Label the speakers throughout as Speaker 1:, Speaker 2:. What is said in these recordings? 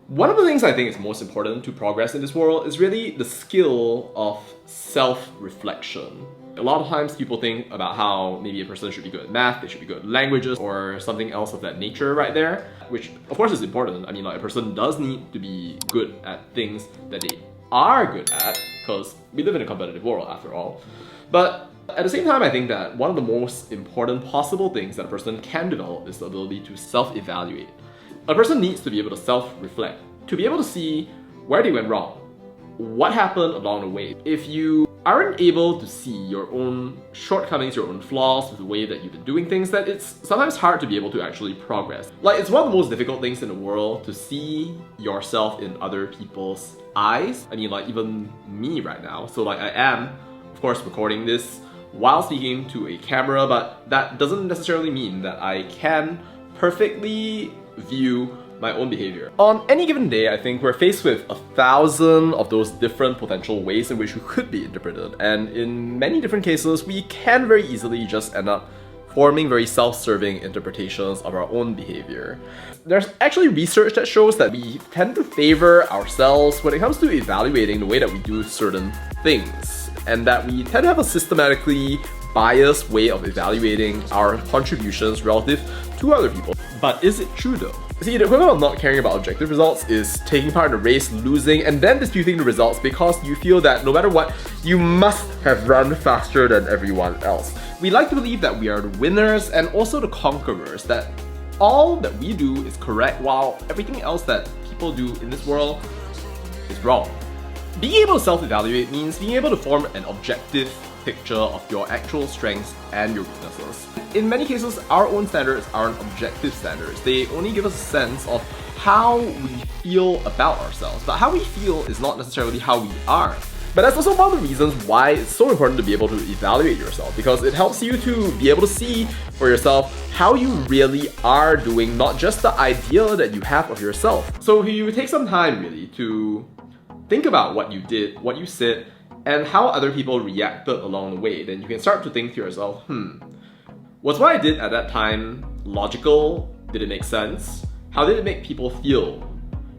Speaker 1: One of the things I think is most important to progress in this world is really the skill of self-reflection. A lot of times people think about how maybe a person should be good at math, they should be good at languages, or something else of that nature right there, which of course is important. I mean, like, a person does need to be good at things that they are good at, because we live in a competitive world after all. But at the same time, I think that one of the most important possible things that a person can develop is the ability to self-evaluate. A person needs to be able to self-reflect, to be able to see where they went wrong, what happened along the way. If you aren't able to see your own shortcomings, your own flaws with the way that you've been doing things, then it's sometimes hard to be able to actually progress. Like, it's one of the most difficult things in the world to see yourself in other people's eyes. I mean, like, even me right now. So like, I am, of course, recording this while speaking to a camera, but that doesn't necessarily mean that I can perfectly view my own behavior. On any given day, I think we're faced with 1,000 of those different potential ways in which we could be interpreted, and in many different cases, we can very easily just end up forming very self-serving interpretations of our own behavior. There's actually research that shows that we tend to favor ourselves when it comes to evaluating the way that we do certain things, and that we tend to have a systematically biased way of evaluating our contributions relative to other people. But is it true though? See, the equivalent of not caring about objective results is taking part in a race, losing, and then disputing the results because you feel that no matter what, you must have run faster than everyone else. We like to believe that we are the winners and also the conquerors, that all that we do is correct while everything else that people do in this world is wrong. Being able to self-evaluate means being able to form an objective picture of your actual strengths and your weaknesses. In many cases, our own standards aren't objective standards. They only give us a sense of how we feel about ourselves, but how we feel is not necessarily how we are. But that's also one of the reasons why it's so important to be able to evaluate yourself, because it helps you to be able to see for yourself how you really are doing, not just the idea that you have of yourself. So if you take some time really to think about what you did, what you said, and how other people reacted along the way, then you can start to think to yourself, was what I did at that time logical? Did it make sense? How did it make people feel?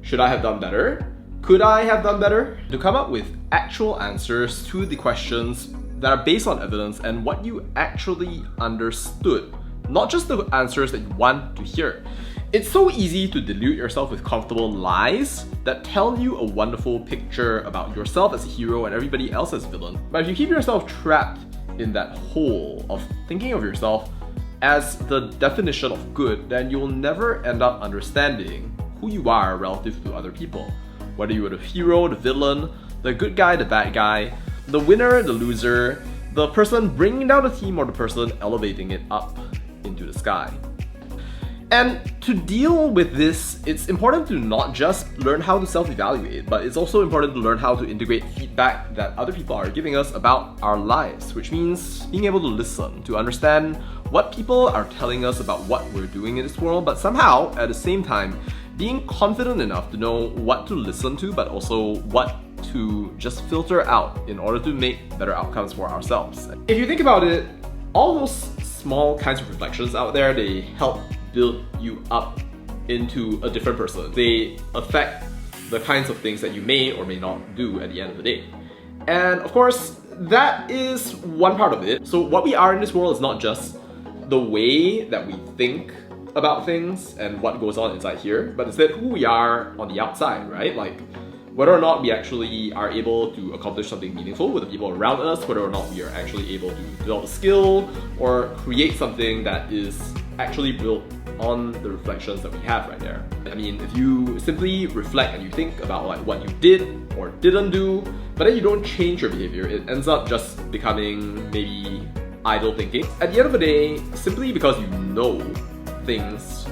Speaker 1: Should I have done better? Could I have done better? To come up with actual answers to the questions that are based on evidence and what you actually understood, not just the answers that you want to hear. It's so easy to delude yourself with comfortable lies that tell you a wonderful picture about yourself as a hero and everybody else as a villain. But if you keep yourself trapped in that hole of thinking of yourself as the definition of good, then you'll never end up understanding who you are relative to other people. Whether you are the hero, the villain, the good guy, the bad guy, the winner, the loser, the person bringing down the team, or the person elevating it up into the sky. And to deal with this, it's important to not just learn how to self-evaluate, but it's also important to learn how to integrate feedback that other people are giving us about our lives, which means being able to listen, to understand what people are telling us about what we're doing in this world, but somehow, at the same time, being confident enough to know what to listen to, but also what to just filter out in order to make better outcomes for ourselves. If you think about it, all those small kinds of reflections out there, they help build you up into a different person. They affect the kinds of things that you may or may not do at the end of the day. And of course, that is one part of it. So what we are in this world is not just the way that we think about things and what goes on inside here, but instead who we are on the outside, right? Like, whether or not we actually are able to accomplish something meaningful with the people around us, whether or not we are actually able to develop a skill or create something that is actually built on the reflections that we have right there. I mean, if you simply reflect and you think about like what you did or didn't do, but then you don't change your behavior, it ends up just becoming maybe idle thinking. At the end of the day, simply because you know things,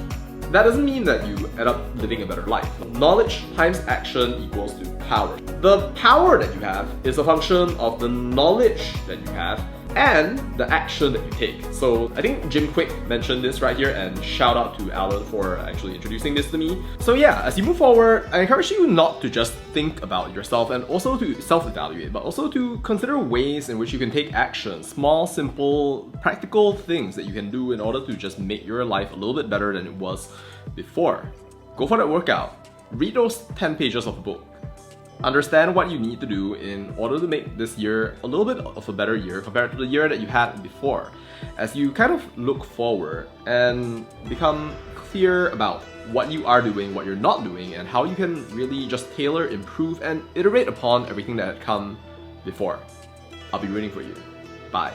Speaker 1: that doesn't mean that you end up living a better life. Knowledge times action equals to power. The power that you have is a function of the knowledge that you have and the action that you take. So I think Jim Kwik mentioned this right here, and shout out to Alan for actually introducing this to me. So yeah, as you move forward, I encourage you not to just think about yourself and also to self-evaluate, but also to consider ways in which you can take action, small, simple, practical things that you can do in order to just make your life a little bit better than it was before. Go for that workout. read those 10 pages of a book. Understand what you need to do in order to make this year a little bit of a better year compared to the year that you had before. As you kind of look forward and become clear about what you are doing, what you're not doing, and how you can really just tailor, improve, and iterate upon everything that had come before. I'll be rooting for you. Bye.